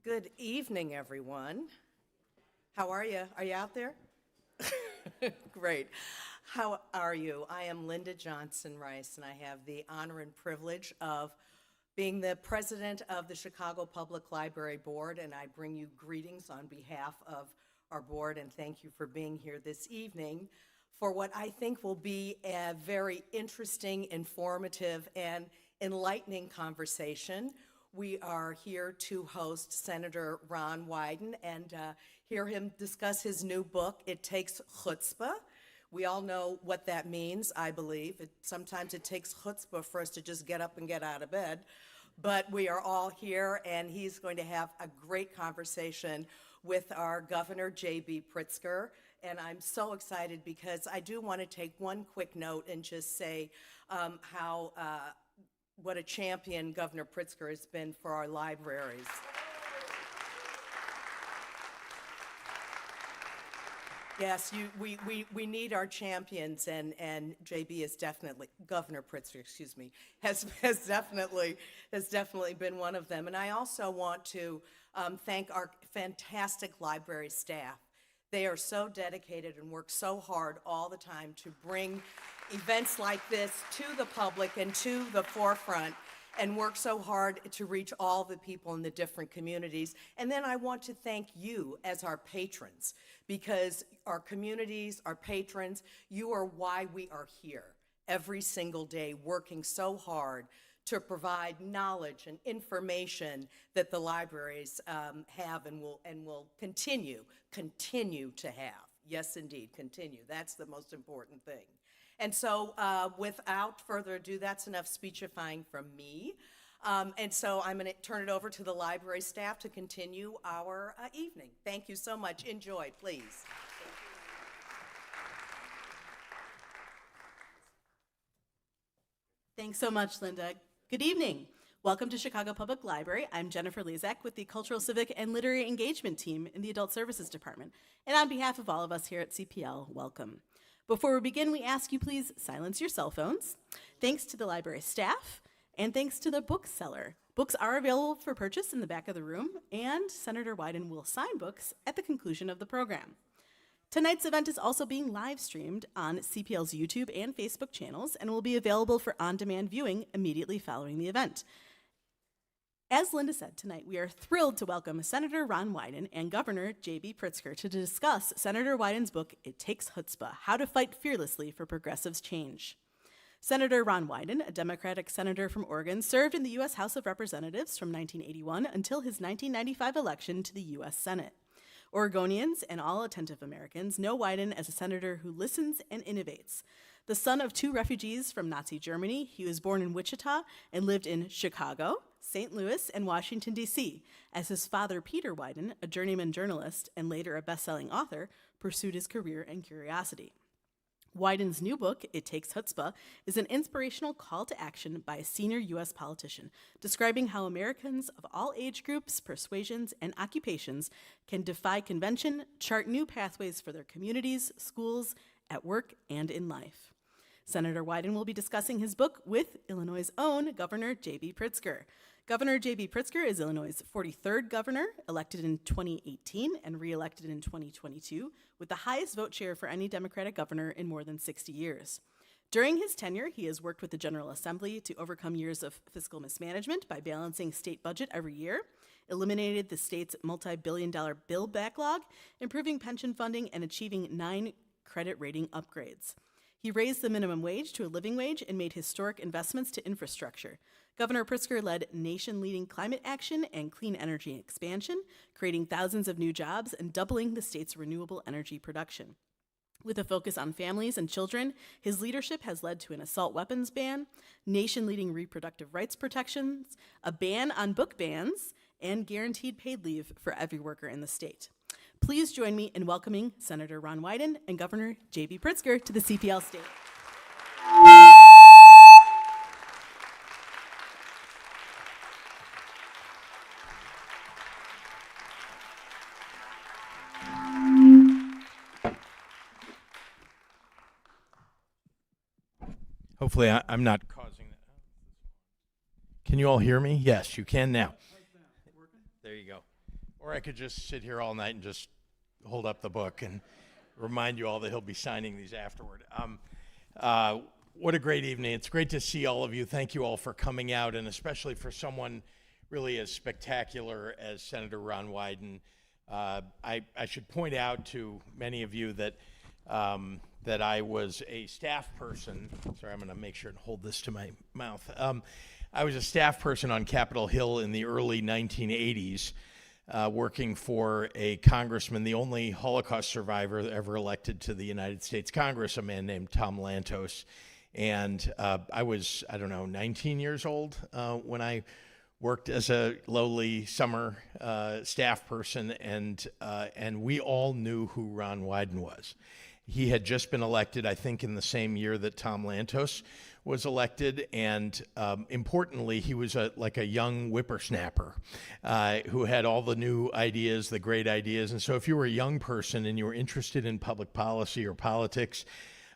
Good evening, everyone. How are you? Are you out there? Great. How are you? I am Linda Johnson Rice, and I have the honor and privilege of being the president of the Chicago Public Library Board, and I bring you greetings on behalf of our board, and thank you for being here this evening for what I think will be a very interesting, informative, and enlightening conversation. We are here to host Senator Ron Wyden and hear him discuss his new book, It Takes Chutzpah. We all know what that means, I believe. Sometimes it takes chutzpah for us to just get up and get out of bed. But we are all here, and he's going to have a great conversation with our Governor J. Pritzker. And I'm so excited because I do want to take one quick note and just say what a champion Governor Pritzker has been for our libraries. Yes, we need our champions, and JB is definitely, Governor Pritzker, has definitely been one of them. And I also want to thank our fantastic library staff. They are so dedicated and work so hard all the time to bring events like this to the public and to the forefront, and work so hard to reach all the people in the different communities. And then I want to thank you as our patrons, because our communities, our patrons, you are why we are here every single day working so hard to provide knowledge and information that the libraries have and will continue to have. Yes, indeed, continue. That's the most important thing. And so without further ado, that's enough speechifying from me. And so I'm going to turn it over to the library staff to continue our evening. Thank you so much. Enjoy, please. Thanks so much, Linda. Good evening. Welcome to Chicago Public Library. I'm Jennifer Lezak with the Cultural, Civic, and Literary Engagement team in the Adult Services Department. And on behalf of all of us here at CPL, welcome. Before we begin, we ask you please silence your cell phones. Thanks to the library staff, and thanks to the bookseller. Books are available for purchase in the back of the room, and Senator Wyden will sign books at the conclusion of the program. Tonight's event is also being live streamed on CPL's YouTube and Facebook channels and will be available for on-demand viewing immediately following the event. As Linda said, tonight we are thrilled to welcome Senator Ron Wyden and Governor J.B. Pritzker to discuss Senator Wyden's book, It Takes Chutzpah, How to Fight Fearlessly for Progressive Change. Senator Ron Wyden, a Democratic senator from Oregon, served in the U.S. House of Representatives from 1981 until his 1995 election to the U.S. Senate. Oregonians and all attentive Americans know Wyden as a senator who listens and innovates. The son of two refugees from Nazi Germany, he was born in Wichita and lived in Chicago, St. Louis, and Washington, D.C., as his father, Peter Wyden, a journeyman journalist and later a best-selling author, pursued his career and curiosity. Wyden's new book, It Takes Chutzpah, is an inspirational call to action by a senior U.S. politician, describing how Americans of all age groups, persuasions, and occupations can defy convention, chart new pathways for their communities, schools, at work, and in life. Senator Wyden will be discussing his book with Illinois' own Governor J.B. Pritzker. Governor J.B. Pritzker is Illinois' 43rd governor, elected in 2018 and re-elected in 2022, with the highest vote share for any Democratic governor in more than 60 years. During his tenure, he has worked with the General Assembly to overcome years of fiscal mismanagement by balancing state budget every year, eliminated the state's multi-billion-dollar bill backlog, improving pension funding, and achieving 9 credit rating upgrades. He raised the minimum wage to a living wage and made historic investments to infrastructure. Governor Pritzker led nation-leading climate action and clean energy expansion, creating thousands of new jobs and doubling the state's renewable energy production. With a focus on families and children, his leadership has led to an assault weapons ban, nation-leading reproductive rights protections, a ban on book bans, and guaranteed paid leave for every worker in the state. Please join me in welcoming Senator Ron Wyden and Governor J.B. Pritzker to the CPL stage. Hopefully I'm not causing that. Can you all hear me? Yes, you can now. There you go. Or I could just sit here all night and just hold up the book and remind you all that he'll be signing these afterward. What a great evening. It's great to see all of you. Thank you all for coming out, and especially for someone really as spectacular as Senator Ron Wyden. I should point out to many of you that that I was a staff person. Sorry, I'm going to make sure and hold this to my mouth. I was a staff person on Capitol Hill in the early 1980s, working for a congressman, the only Holocaust survivor ever elected to the United States Congress, a man named Tom Lantos. And I was, 19 years old when I worked as a lowly summer staff person, and we all knew who Ron Wyden was. He had just been elected, I think, in the same year that Tom Lantos was elected, and importantly, he was like a young whippersnapper who had all the new ideas, the great ideas. And so if you were a young person and you were interested in public policy or politics,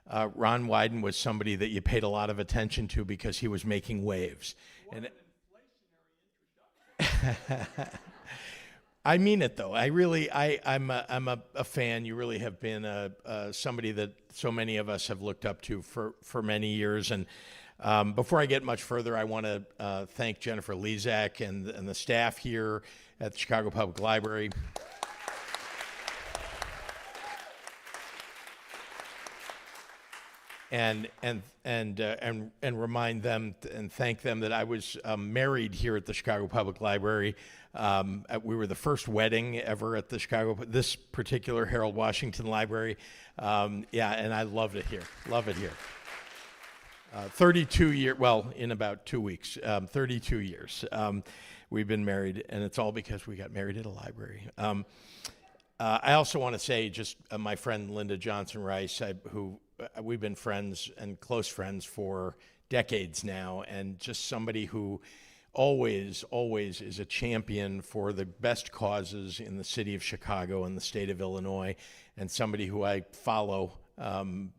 Ron Wyden was somebody that you paid a lot of attention to because he was making waves. What an inflationary introduction. I mean it, though. I'm a fan. You really have been somebody that so many of us have looked up to for many years. And before I get much further, I want to thank Jennifer Lezak and the staff here at the Chicago Public Library. And remind them and thank them that I was married here at the Chicago Public Library. We were the first wedding ever at the this particular Harold Washington Library. And I loved it here. Love it here. 32 years, well, in about 2 weeks, 32 years we've been married, and it's all because we got married at a library. I also want to say just my friend Linda Johnson Rice, who we've been friends and close friends for decades now, and just somebody who always is a champion for the best causes in the city of Chicago and the state of Illinois, and somebody who I follow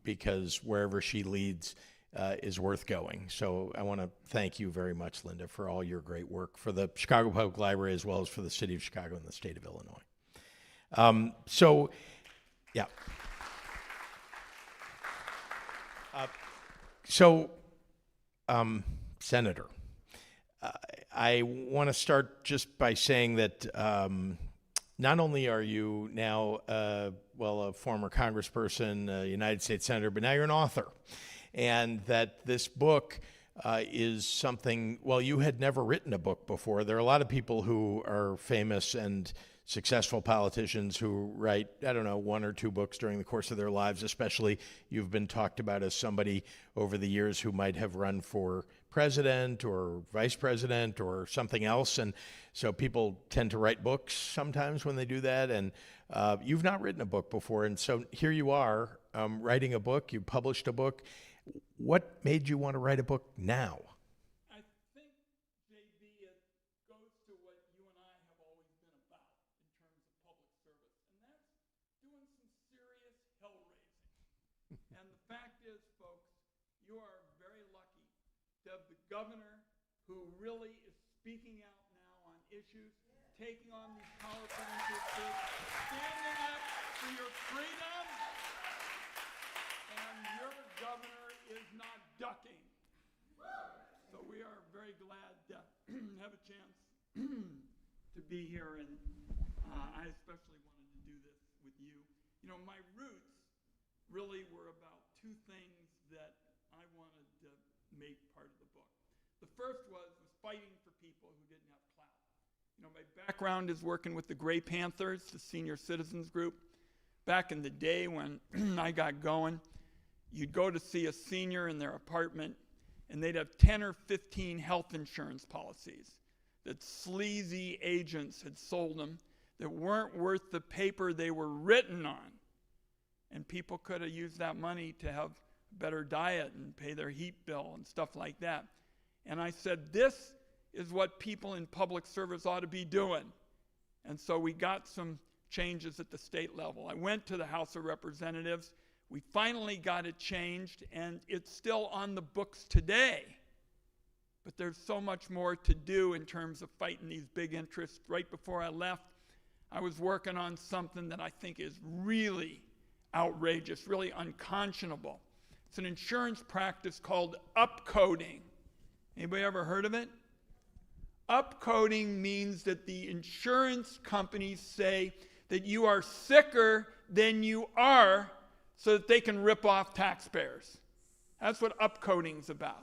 because wherever she leads is worth going. So I want to thank you very much, Linda, for all your great work for the Chicago Public Library as well as for the city of Chicago and the state of Illinois. Senator, I want to start just by saying that not only are you now, a former congressperson, a United States senator, but now you're an author. And that this book is something, you had never written a book before. There are a lot of people who are famous and successful politicians who write, 1 or 2 books during the course of their lives, especially you've been talked about as somebody over the years who might have run for president or vice president or something else. And so people tend to write books sometimes when they do that. And you've not written a book before. And so here you are writing a book. You published a book. What made you want to write a book now? I think, JB, it goes to what you and I have always been about in terms of public service, and that's doing some serious hell raising. And the fact is, folks, you are very lucky to have the governor who really is speaking out now on issues, taking on these powerful interests, standing up for your freedom, and your governor is not ducking. So we are very glad to have a chance to be here, and I especially wanted to do this with you. My roots really were about 2 things that I wanted to make part of the book. The first was fighting for people who didn't have clout. My background is working with the Gray Panthers, the senior citizens group. Back in the day when I got going, you'd go to see a senior in their apartment, and they'd have 10 or 15 health insurance policies that sleazy agents had sold them that weren't worth the paper they were written on. And people could have used that money to have a better diet and pay their heat bill and stuff like that. And I said, this is what people in public service ought to be doing. And so we got some changes at the state level. I went to the House of Representatives. We finally got it changed, and it's still on the books today. But there's so much more to do in terms of fighting these big interests. Right before I left, I was working on something that I think is really outrageous, really unconscionable. It's an insurance practice called upcoding. Anybody ever heard of it? Upcoding means that the insurance companies say that you are sicker than you are so that they can rip off taxpayers. That's what upcoding's about.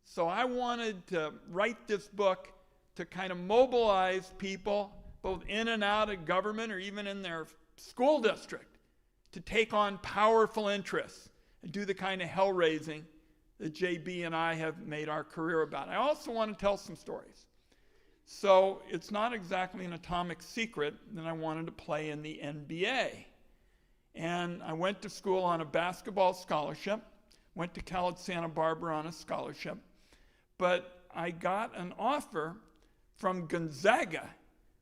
So I wanted to write this book to kind of mobilize people, both in and out of government or even in their school district, to take on powerful interests and do the kind of hell-raising that JB and I have made our career about. I also want to tell some stories. So it's not exactly an atomic secret that I wanted to play in the NBA. And I went to school on a basketball scholarship, went to Cal at Santa Barbara on a scholarship, but I got an offer from Gonzaga,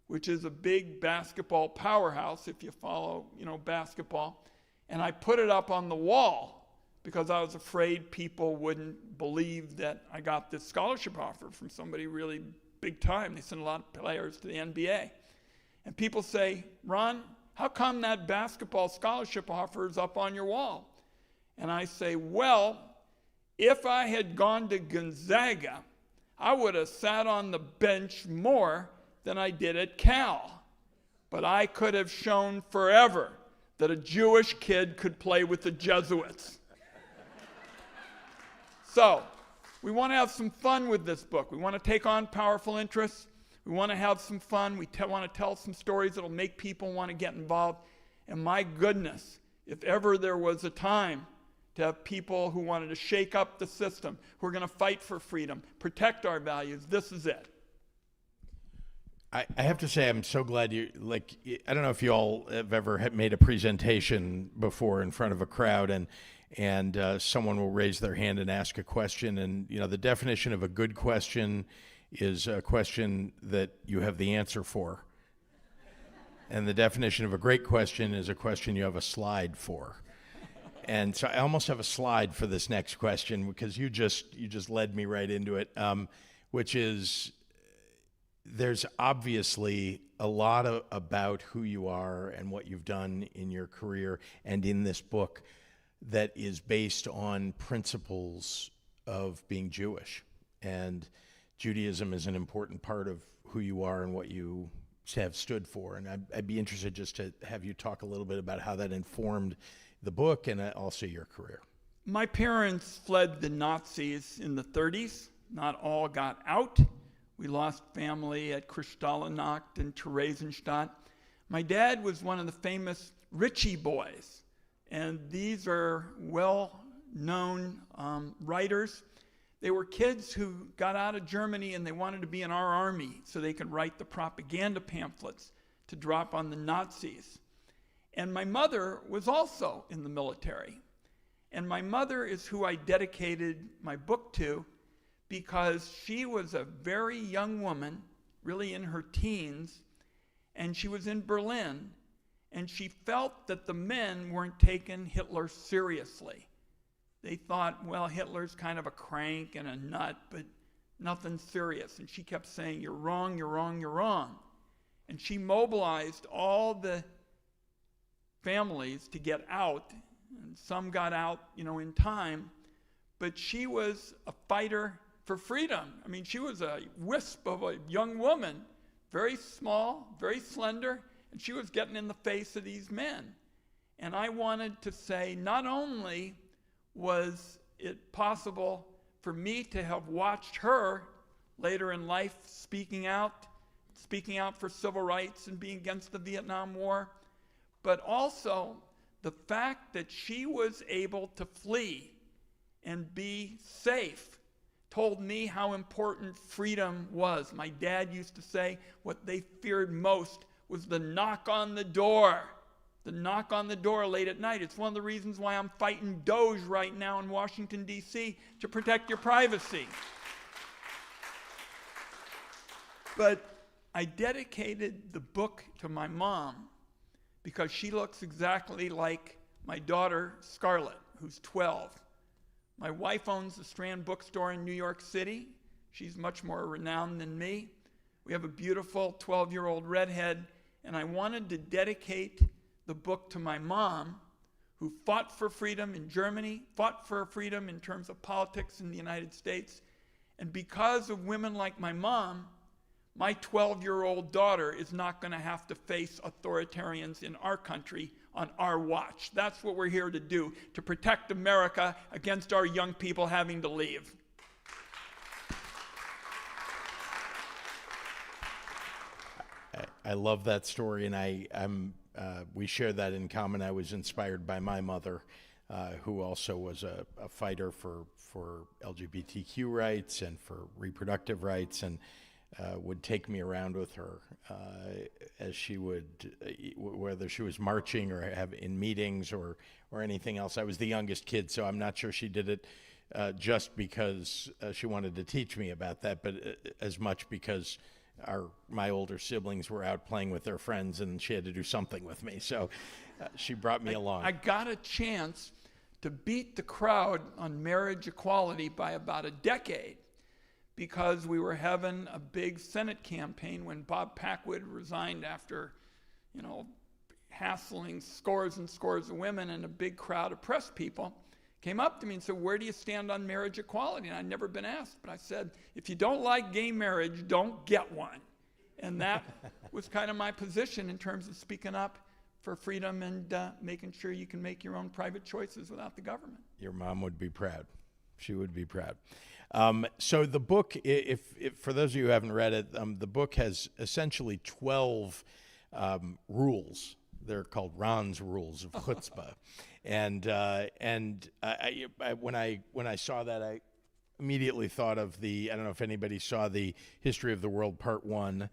which is a big basketball powerhouse if you follow, basketball. And I put it up on the wall because I was afraid people wouldn't believe that I got this scholarship offer from somebody really big time. They send a lot of players to the NBA. And people say, Ron, how come that basketball scholarship offer is up on your wall? And I say, well, if I had gone to Gonzaga, I would have sat on the bench more than I did at Cal. But I could have shown forever that a Jewish kid could play with the Jesuits. So, we want to have some fun with this book. We want to take on powerful interests. We want to have some fun. We want to tell some stories that will make people want to get involved. And my goodness, if ever there was a time to have people who wanted to shake up the system, who are going to fight for freedom, protect our values, this is it. I have to say, I'm so glad I don't know if you all have ever made a presentation before in front of a crowd and someone will raise their hand and ask a question. And, the definition of a good question is a question that you have the answer for. And the definition of a great question is a question you have a slide for. And so I almost have a slide for this next question because you just led me right into it, which is there's obviously a lot about who you are and what you've done in your career and in this book that is based on principles of being Jewish. And Judaism is an important part of who you are and what you have stood for. And I'd be interested just to have you talk a little bit about how that informed the book and also your career. My parents fled the Nazis in the 30s. Not all got out. We lost family at Kristallnacht and Theresienstadt. My dad was one of the famous Ritchie boys. And these are well-known writers. They were kids who got out of Germany and they wanted to be in our army so they could write the propaganda pamphlets to drop on the Nazis. And my mother was also in the military. And my mother is who I dedicated my book to because she was a very young woman, really in her teens, and she was in Berlin, and she felt that the men weren't taking Hitler seriously. They thought, well, Hitler's kind of a crank and a nut, but nothing serious. And she kept saying, you're wrong, you're wrong, you're wrong. And she mobilized all the families to get out, and some got out, in time, but she was a fighter for freedom. I mean, she was a wisp of a young woman, very small, very slender, and she was getting in the face of these men. And I wanted to say, not only was it possible for me to have watched her later in life speaking out for civil rights and being against the Vietnam War, but also the fact that she was able to flee and be safe told me how important freedom was. My dad used to say what they feared most was the knock on the door. The knock on the door late at night. It's one of the reasons why I'm fighting Doge right now in Washington, D.C. to protect your privacy. But I dedicated the book to my mom because she looks exactly like my daughter, Scarlett, who's 12. My wife owns the Strand bookstore in New York City. She's much more renowned than me. We have a beautiful 12-year-old redhead, And I wanted to dedicate the book to my mom, who fought for freedom in Germany, fought for freedom in terms of politics in the United States. And because of women like my mom, my 12-year-old daughter is not going to have to face authoritarians in our country on our watch. That's what we're here to do, to protect America against our young people having to leave. I love that story, and we share that in common. I was inspired by my mother, who also was a fighter for LGBTQ rights and for reproductive rights, and would take me around with her as she would, whether she was marching or in meetings or anything else. I was the youngest kid, so I'm not sure she did it just because she wanted to teach me about that, but as much because my older siblings were out playing with their friends and she had to do something with me. So she brought me along. I got a chance to beat the crowd on marriage equality by about a decade, because we were having a big Senate campaign when Bob Packwood resigned after, hassling scores and scores of women, and a big crowd of press people came up to me and said, "Where do you stand on marriage equality?" And I'd never been asked, but I said, "If you don't like gay marriage, don't get one." And that was kind of my position in terms of speaking up for freedom and making sure you can make your own private choices without the government. Your mom would be proud. She would be proud. So the book, if for those of you who haven't read it, the book has essentially 12 rules. They're called Ron's rules of chutzpah, and when I saw that, I immediately thought of I don't know if anybody saw the History of the World Part 1,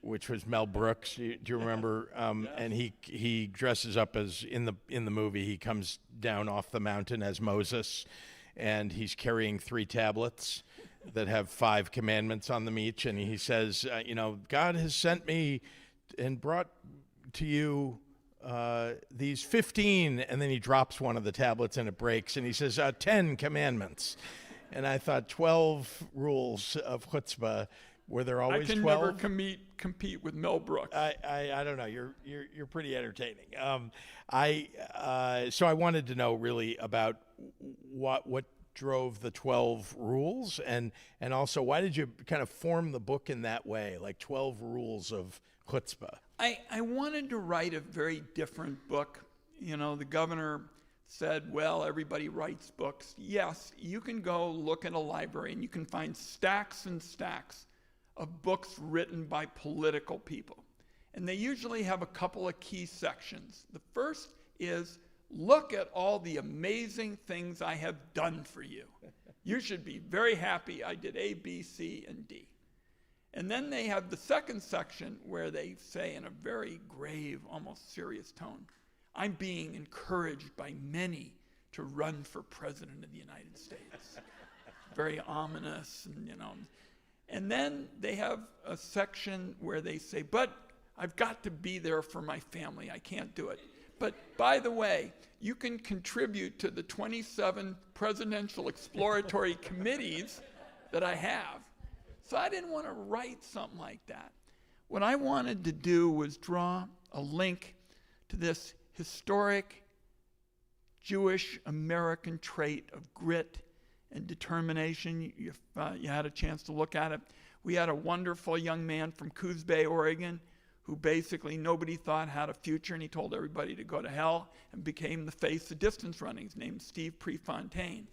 which was Mel Brooks. Do you remember? And he dresses up as in the movie. He comes down off the mountain as Moses, and he's carrying 3 tablets that have 5 commandments on them each. And he says, God has sent me and brought to you these 15, and then he drops one of the tablets and it breaks, and he says 10 commandments. And I thought 12 rules of chutzpah. Were there always 12? I can never compete with Mel Brooks. I don't know. You're pretty entertaining. So I wanted to know really about what drove the 12 rules, and also why did you kind of form the book in that way, like 12 rules of chutzpah? I wanted to write a very different book. The governor said, well, everybody writes books. Yes, you can go look at a library and you can find stacks and stacks of books written by political people. And they usually have a couple of key sections. The first is, look at all the amazing things I have done for you. You should be very happy I did A, B, C, and D. And then they have the second section where they say in a very grave, almost serious tone, I'm being encouraged by many to run for president of the United States. Very ominous, And then they have a section where they say, but I've got to be there for my family. I can't do it. But by the way, you can contribute to the 27 presidential exploratory committees that I have. So I didn't want to write something like that. What I wanted to do was draw a link to this historic Jewish American trait of grit and determination. If you had a chance to look at it, we had a wonderful young man from Coos Bay, Oregon, who basically nobody thought had a future, and he told everybody to go to hell and became the face of distance running. His name's Steve Prefontaine.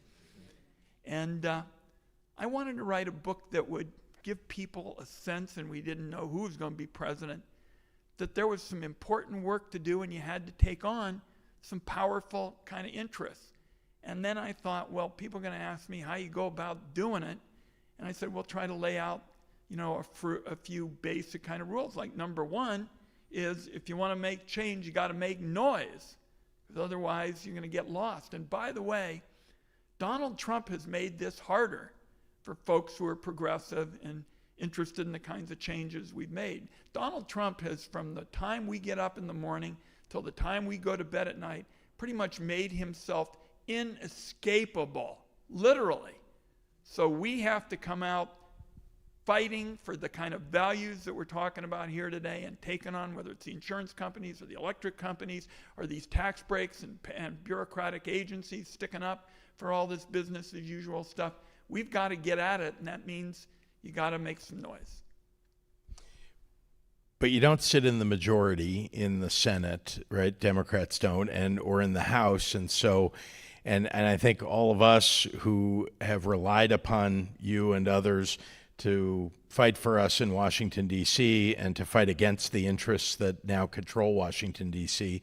And I wanted to write a book that would give people a sense, and we didn't know who was going to be president, that there was some important work to do and you had to take on some powerful kind of interests. And then I thought, well, people are going to ask me how you go about doing it. And I said, well, try to lay out, a few basic kind of rules. Like number 1 is if you want to make change, you got to make noise, because otherwise you're going to get lost. And by the way, Donald Trump has made this harder for folks who are progressive and interested in the kinds of changes we've made. Donald Trump has, from the time we get up in the morning till the time we go to bed at night, pretty much made himself inescapable, literally. So we have to come out fighting for the kind of values that we're talking about here today and taking on, whether it's the insurance companies or the electric companies or these tax breaks and bureaucratic agencies sticking up for all this business as usual stuff. We've got to get at it, and that means you got to make some noise. But you don't sit in the majority in the Senate, right? Democrats don't, or in the House. And so, and I think all of us who have relied upon you and others to fight for us in Washington, D.C., and to fight against the interests that now control Washington, D.C.,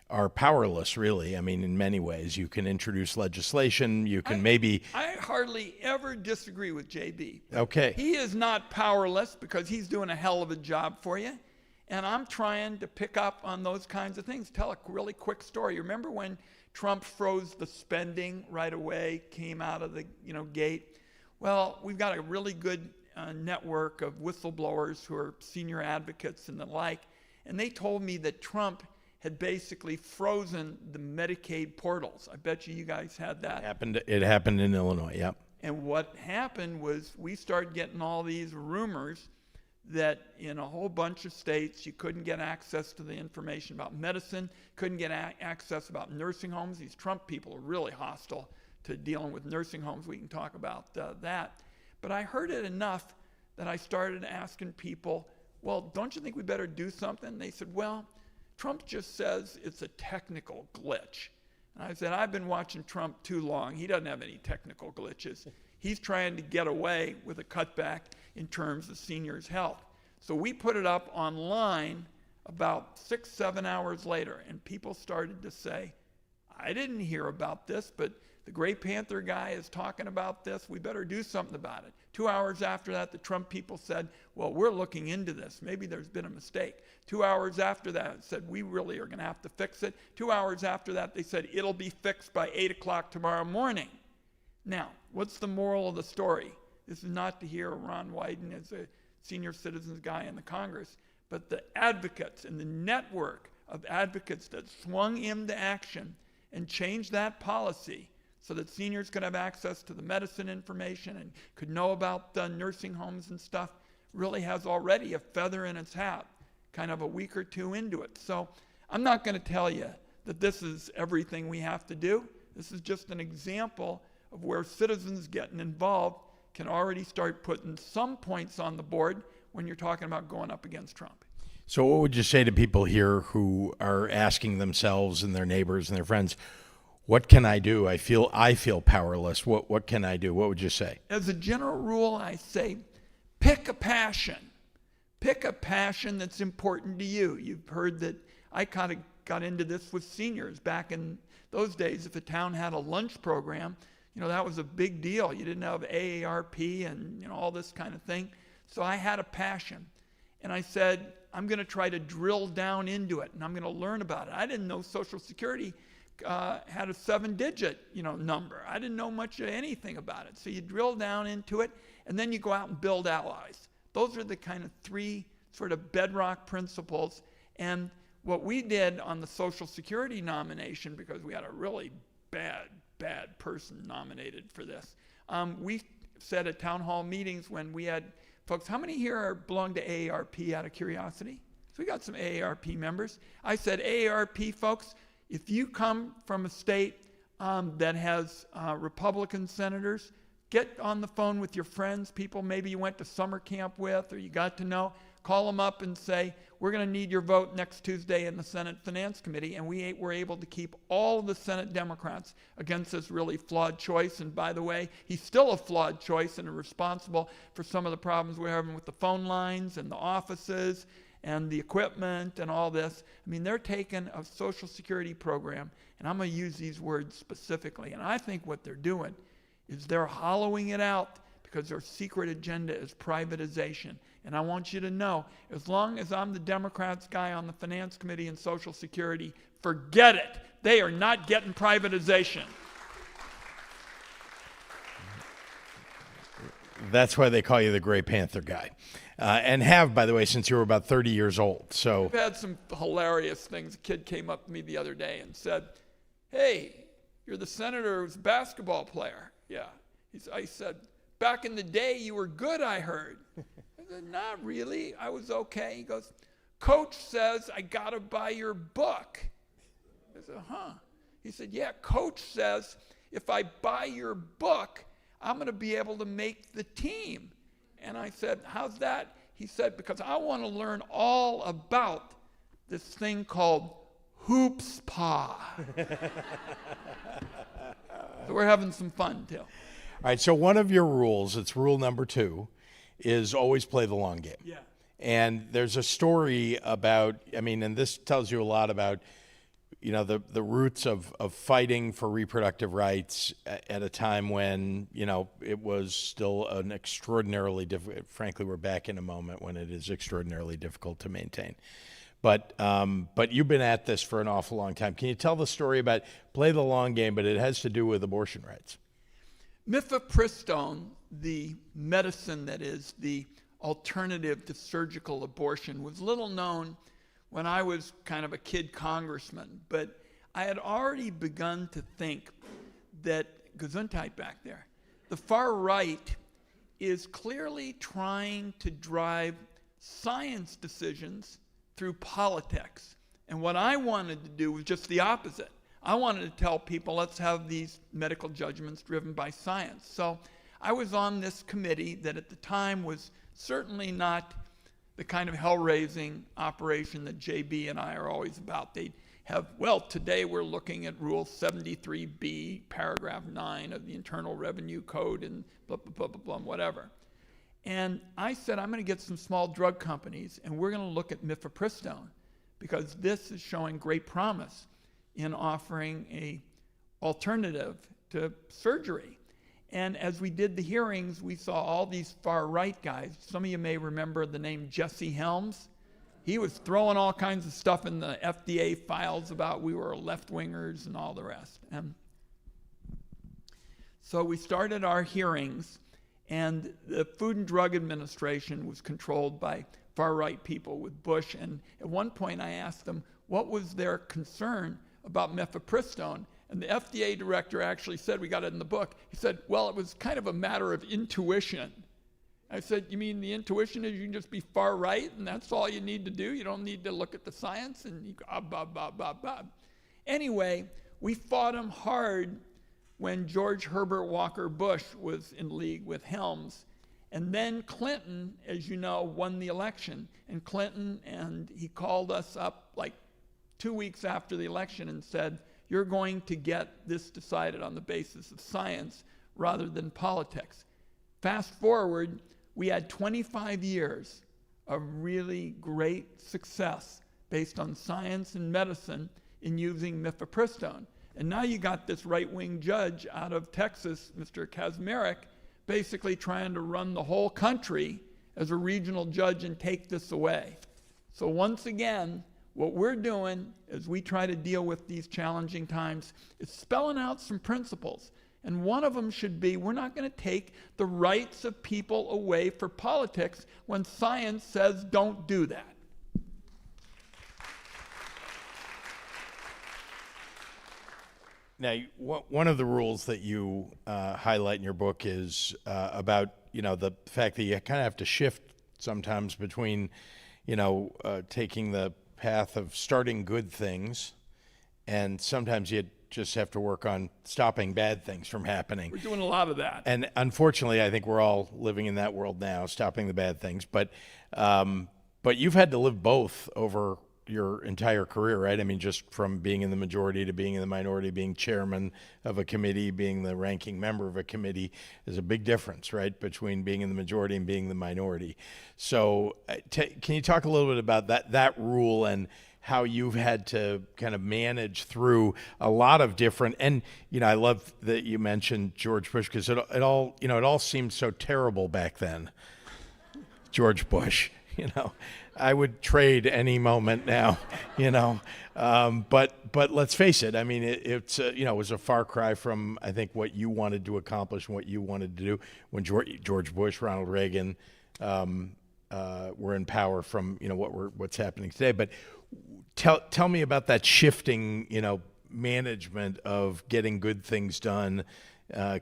are powerless, really. I mean, in many ways. You can introduce legislation, you can I hardly ever disagree with JB. Okay. He is not powerless because he's doing a hell of a job for you. And I'm trying to pick up on those kinds of things. Tell a really quick story. You remember when Trump froze the spending right away, came out of the gate? Well, we've got a really good network of whistleblowers who are senior advocates and the like. And they told me that Trump had basically frozen the Medicaid portals. I bet you guys had that. It happened in Illinois, yep. And what happened was we started getting all these rumors that in a whole bunch of states you couldn't get access to the information about medicine, couldn't get access about nursing homes. These Trump people are really hostile to dealing with nursing homes. We can talk about that. But I heard it enough that I started asking people, well, don't you think we better do something? They said, well, Trump just says it's a technical glitch. And I said, I've been watching Trump too long. He doesn't have any technical glitches. He's trying to get away with a cutback in terms of seniors' health. So we put it up online about 6-7 hours later, and people started to say, I didn't hear about this, but the Gray Panther guy is talking about this. We better do something about it. 2 hours after that, the Trump people said, well, we're looking into this. Maybe there's been a mistake. 2 hours after that, it said, we really are going to have to fix it. 2 hours after that, they said, it'll be fixed by 8 o'clock tomorrow morning. Now, what's the moral of the story? This is not to hear Ron Wyden as a senior citizens guy in the Congress, but the advocates and the network of advocates that swung into action and changed that policy so that seniors could have access to the medicine information and could know about the nursing homes and stuff, really has already a feather in its hat, kind of a week or two into it. So I'm not going to tell you that this is everything we have to do. This is just an example of where citizens getting involved can already start putting some points on the board when you're talking about going up against Trump. So what would you say to people here who are asking themselves and their neighbors and their friends, what can I do? I feel powerless. What can I do? What would you say? As a general rule, I say, pick a passion. Pick a passion that's important to you. You've heard that I kind of got into this with seniors back in those days. If a town had a lunch program, that was a big deal. You didn't have AARP and all this kind of thing. So I had a passion. And I said, I'm going to try to drill down into it, and I'm going to learn about it. I didn't know Social Security had a 7-digit, number. I didn't know much of anything about it. So you drill down into it, and then you go out and build allies. Those are the kind of 3 sort of bedrock principles. And what we did on the Social Security nomination, because we had a really bad person nominated for this, we said at town hall meetings when we had folks, how many here belong to AARP out of curiosity? So we got some AARP members. I said, AARP folks, if you come from a state that has Republican senators, get on the phone with your friends, people maybe you went to summer camp with or you got to know, call them up and say, we're going to need your vote next Tuesday in the Senate Finance Committee. And we were able to keep all of the Senate Democrats against this really flawed choice. And by the way, he's still a flawed choice and responsible for some of the problems we're having with the phone lines and the offices and the equipment and all this. I mean, they're taking a Social Security program, and I'm going to use these words specifically. And I think what they're doing is they're hollowing it out because their secret agenda is privatization. And I want you to know, as long as I'm the Democrats guy on the Finance Committee and Social Security, forget it. They are not getting privatization. That's why they call you the Gray Panther guy. And have, by the way, since you were about 30 years old. So I've had some hilarious things. A kid came up to me the other day and said, hey, you're the senator who's a basketball player. Yeah. I said, back in the day you were good, I heard. I said, not really. I was okay. He goes, Coach says I got to buy your book. I said, huh? He said, yeah, Coach says if I buy your book, I'm going to be able to make the team. And I said, how's that? He said, because I want to learn all about this thing called hoopspa. So we're having some fun, too. All right, so one of your rules, it's rule number 2, is always play the long game. Yeah. And there's a story about, I mean, and this tells you a lot about, you know, the roots of fighting for reproductive rights at a time when, you know, it was still an extraordinarily difficult, frankly, we're back in a moment when it is extraordinarily difficult to maintain. But you've been at this for an awful long time. Can you tell the story about, play the long game, but it has to do with abortion rights? Mifepristone, the medicine that is the alternative to surgical abortion, was little known when I was kind of a kid congressman, but I had already begun to think that, Gesundheit back there, the far right is clearly trying to drive science decisions through politics. And what I wanted to do was just the opposite. I wanted to tell people, let's have these medical judgments driven by science. So I was on this committee that at the time was certainly not the kind of hell-raising operation that JB and I are always about. They have, well, today we're looking at Rule 73B, paragraph 9 of the Internal Revenue Code and blah, blah, blah, blah, blah, whatever. And I said, I'm going to get some small drug companies and we're going to look at mifepristone because this is showing great promise in offering a alternative to surgery. And as we did the hearings, we saw all these far-right guys. Some of you may remember the name Jesse Helms. He was throwing all kinds of stuff in the FDA files about we were left-wingers and all the rest. And so we started our hearings, and the Food and Drug Administration was controlled by far-right people with Bush. And at one point I asked them, what was their concern about mifepristone? And the FDA director actually said, we got it in the book, he said, well, it was kind of a matter of intuition. I said, you mean the intuition is you can just be far right and that's all you need to do? You don't need to look at the science? And you go, blah, blah, blah, blah. Anyway, we fought him hard when George Herbert Walker Bush was in league with Helms. And then Clinton, as you know, won the election. And Clinton, and he called us up like 2 weeks after the election and said, you're going to get this decided on the basis of science rather than politics. Fast forward, we had 25 years of really great success based on science and medicine in using mifepristone. And now you got this right-wing judge out of Texas, Mr. Kaczmarek, basically trying to run the whole country as a regional judge and take this away. So once again, what we're doing as we try to deal with these challenging times is spelling out some principles. And one of them should be, we're not going to take the rights of people away for politics when science says don't do that. Now, one of the rules that you highlight in your book is about, you know, the fact that you kind of have to shift sometimes between, you know, taking the path of starting good things, and sometimes you just have to work on stopping bad things from happening. We're doing a lot of that. And unfortunately, I think we're all living in that world now, stopping the bad things. But you've had to live both over your entire career, right? I mean, just from being in the majority to being in the minority, being chairman of a committee, being the ranking member of a committee is a big difference, right? Between being in the majority and being the minority. So can you talk a little bit about that rule and how you've had to kind of manage through a lot of different, and, you know, I love that you mentioned George Bush because it all seemed so terrible back then. George Bush, you know. I would trade any moment now, you know. But let's face it. I mean, it was a far cry from, I think, what you wanted to accomplish and what you wanted to do when George Bush, Ronald Reagan were in power from, you know, what's happening today. But tell me about that shifting, you know, management of getting good things done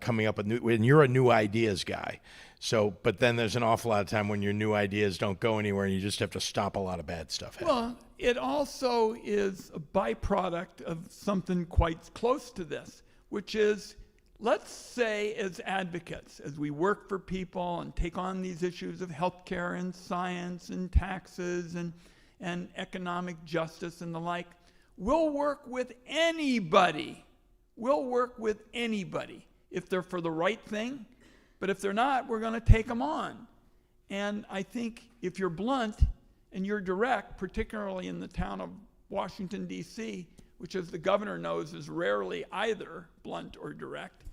coming up with new, when you're a new ideas guy. So, but then there's an awful lot of time when your new ideas don't go anywhere and you just have to stop a lot of bad stuff happening. Well, it also is a byproduct of something quite close to this, which is, let's say as advocates, as we work for people and take on these issues of healthcare and science and taxes and economic justice and the like, we'll work with anybody. We'll work with anybody if they're for the right thing. But if they're not, we're going to take them on. And I think if you're blunt and you're direct, particularly in the town of Washington, D.C., which, as the governor knows, is rarely either blunt or direct,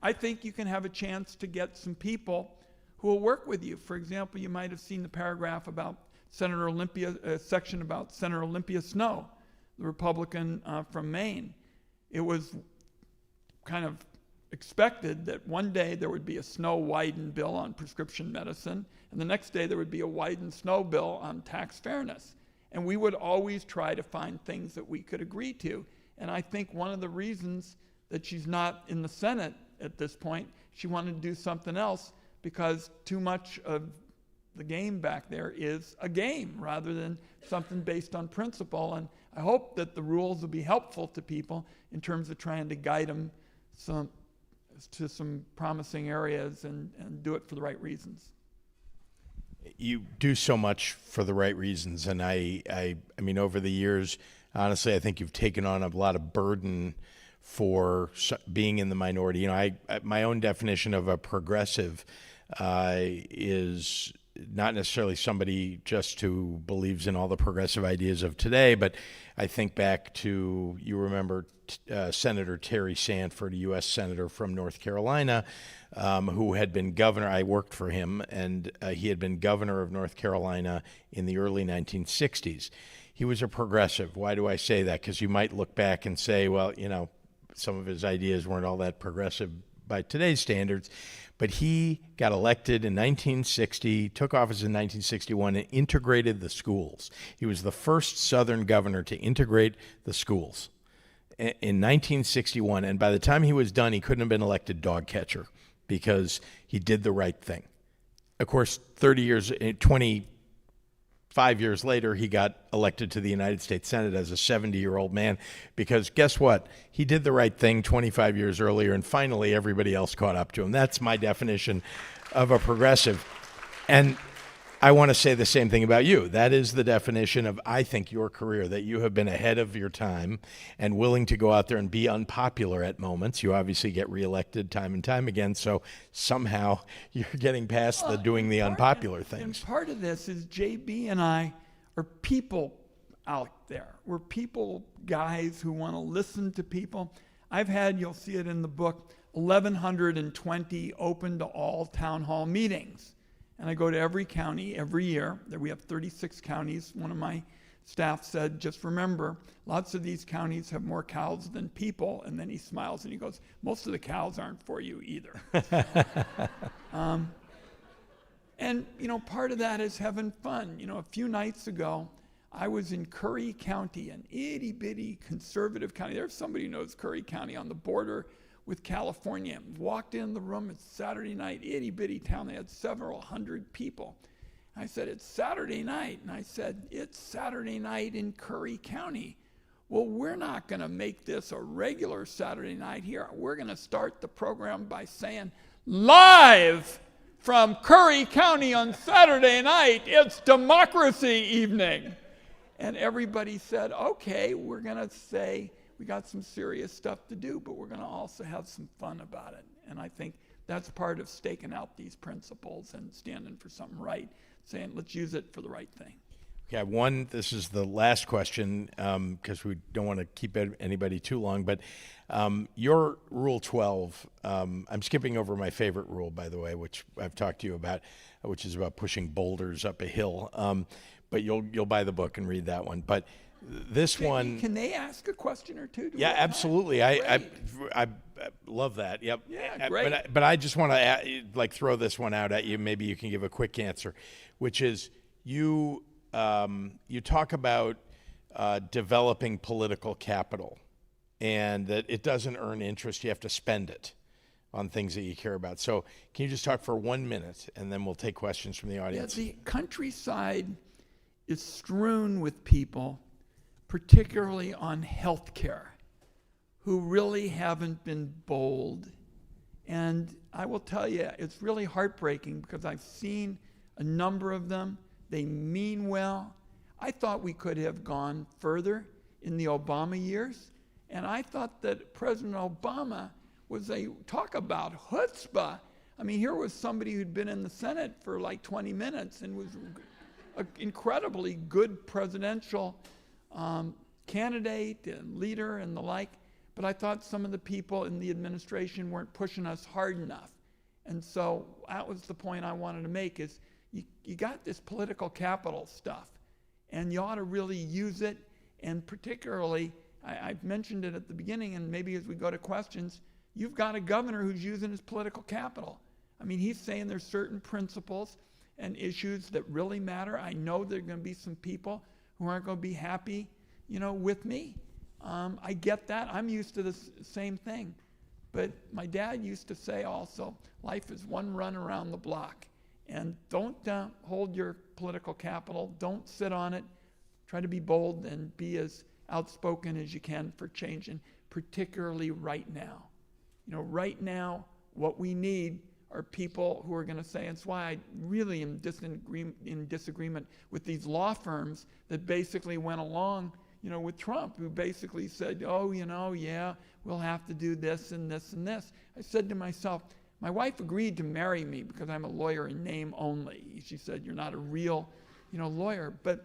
I think you can have a chance to get some people who will work with you. For example, you might have seen the paragraph about Senator Olympia, section about Senator Olympia Snowe, the Republican from Maine. It was kind of expected that one day there would be a Snowe-Wyden bill on prescription medicine, and the next day there would be a Wyden-Snowe bill on tax fairness. And we would always try to find things that we could agree to. And I think one of the reasons that she's not in the Senate at this point, she wanted to do something else, because too much of the game back there is a game rather than something based on principle. And I hope that the rules will be helpful to people in terms of trying to guide them to some promising areas and do it for the right reasons. You do so much for the right reasons, and I mean, over the years, honestly, I think you've taken on a lot of burden for being in the minority. You know, my own definition of a progressive is not necessarily somebody just who believes in all the progressive ideas of today, but I think back to, you remember Senator Terry Sanford, a U.S. Senator from North Carolina, who had been governor. I worked for him, and he had been governor of North Carolina in the early 1960s. He was a progressive. Why do I say that? Because you might look back and say, well, you know, some of his ideas weren't all that progressive by today's standards. But he got elected in 1960, took office in 1961, and integrated the schools. He was the first Southern governor to integrate the schools in 1961. And by the time he was done, he couldn't have been elected dog catcher because he did the right thing. Of course, 25 years later, he got elected to the United States Senate as a 70-year-old man because guess what? He did the right thing 25 years earlier, and finally everybody else caught up to him. That's my definition of a progressive. And I want to say the same thing about you. That is the definition of, I think, your career, that you have been ahead of your time and willing to go out there and be unpopular at moments. You obviously get reelected time and time again, so somehow you're getting past the doing the unpopular things. And part of this is JB and I are people out there. We're people guys who want to listen to people. I've had, you'll see it in the book, 1,120 open to all town hall meetings. And I go to every county every year. We have 36 counties. One of my staff said, just remember, lots of these counties have more cows than people. And then he smiles and he goes, most of the cows aren't for you either. And, you know, part of that is having fun. You know, a few nights ago, I was in Curry County, an itty-bitty conservative county. There's somebody who knows Curry County on the border with California. Walked in the room, it's Saturday night, itty-bitty town. They had several hundred people. I said, it's Saturday night. And I said, it's Saturday night in Curry County. Well, we're not going to make this a regular Saturday night here. We're going to start the program by saying, live from Curry County on Saturday night, it's democracy evening. And everybody said, okay, we're going to say, we got some serious stuff to do, but we're going to also have some fun about it. And I think that's part of staking out these principles and standing for something right, saying, let's use it for the right thing. Okay, this is the last question because we don't want to keep anybody too long, but your Rule 12, I'm skipping over my favorite rule, by the way, which I've talked to you about, which is about pushing boulders up a hill. But you'll buy the book and read that one. But this one, can they ask a question or two? Yeah, absolutely. I love that. Yep. Yeah, great. But I just want to throw this one out at you. Maybe you can give a quick answer, which is you talk about developing political capital, and that it doesn't earn interest; you have to spend it. on things that you care about. So can you just talk for 1 minute, and then we'll take questions from the Yeah, audience? the countryside is strewn with people, particularly on health care, who really haven't been bold. And I will tell you, it's really heartbreaking because I've seen a number of them. They mean well. I thought we could have gone further in the Obama years. And I thought that President Obama was talk about chutzpah. I mean, here was somebody who'd been in the Senate for like 20 minutes and was an incredibly good presidential candidate and leader and the like. But I thought some of the people in the administration weren't pushing us hard enough. And so that was the point I wanted to make is you got this political capital stuff, and you ought to really use it. And particularly, I've mentioned it at the beginning, and maybe as we go to questions, you've got a governor who's using his political capital. I mean, he's saying there's certain principles and issues that really matter. I know there are going to be some people who aren't going to be happy, with me. I get that. I'm used to the same thing. But my dad used to say also, life is one run around the block. And don't hold your political capital. Don't sit on it. Try to be bold and be as outspoken as you can for change, and particularly right now. Right now, what we need are people who are going to say, and it's why I really am in disagreement with these law firms that basically went along, with Trump, who basically said, yeah, we'll have to do this and this and this. I said to myself, my wife agreed to marry me because I'm a lawyer in name only. She said, you're not a real, lawyer. But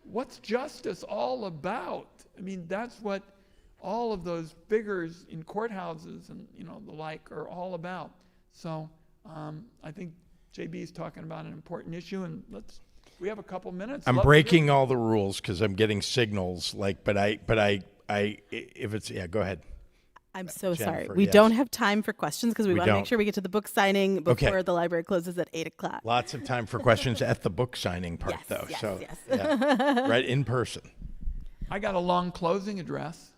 what's justice all about? I mean, that's what all of those figures in courthouses and, the like are all about. So I think JB is talking about an important issue, and we have a couple minutes. I'm breaking all the rules because I'm getting signals. But I, if it's, go ahead. I'm so sorry. Jennifer, We yes. don't have time for questions because we want to don't. make sure we get to the book signing before Okay. the library closes at 8 o'clock. Lots of time for questions at the book signing part, Yes, though. yes, So, yes. yeah, right in person. I got a long closing address.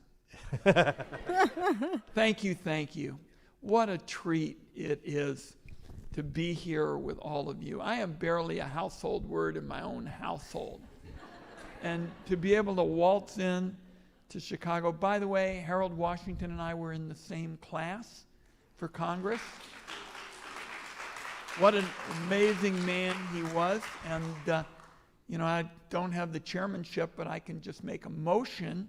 Thank you. What a treat it is to be here with all of you. I am barely a household word in my own household. And to be able to waltz in to Chicago. By the way, Harold Washington and I were in the same class for Congress. What an amazing man he was. And, I don't have the chairmanship, but I can just make a motion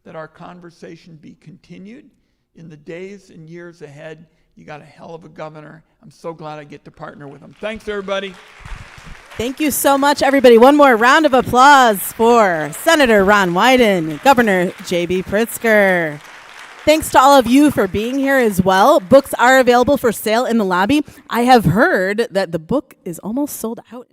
that our conversation be continued in the days and years ahead. You got a hell of a governor. I'm so glad I get to partner with him. Thanks, everybody. Thank you so much, everybody. One more round of applause for Senator Ron Wyden, Governor J.B. Pritzker. Thanks to all of you for being here as well. Books are available for sale in the lobby. I have heard that the book is almost sold out.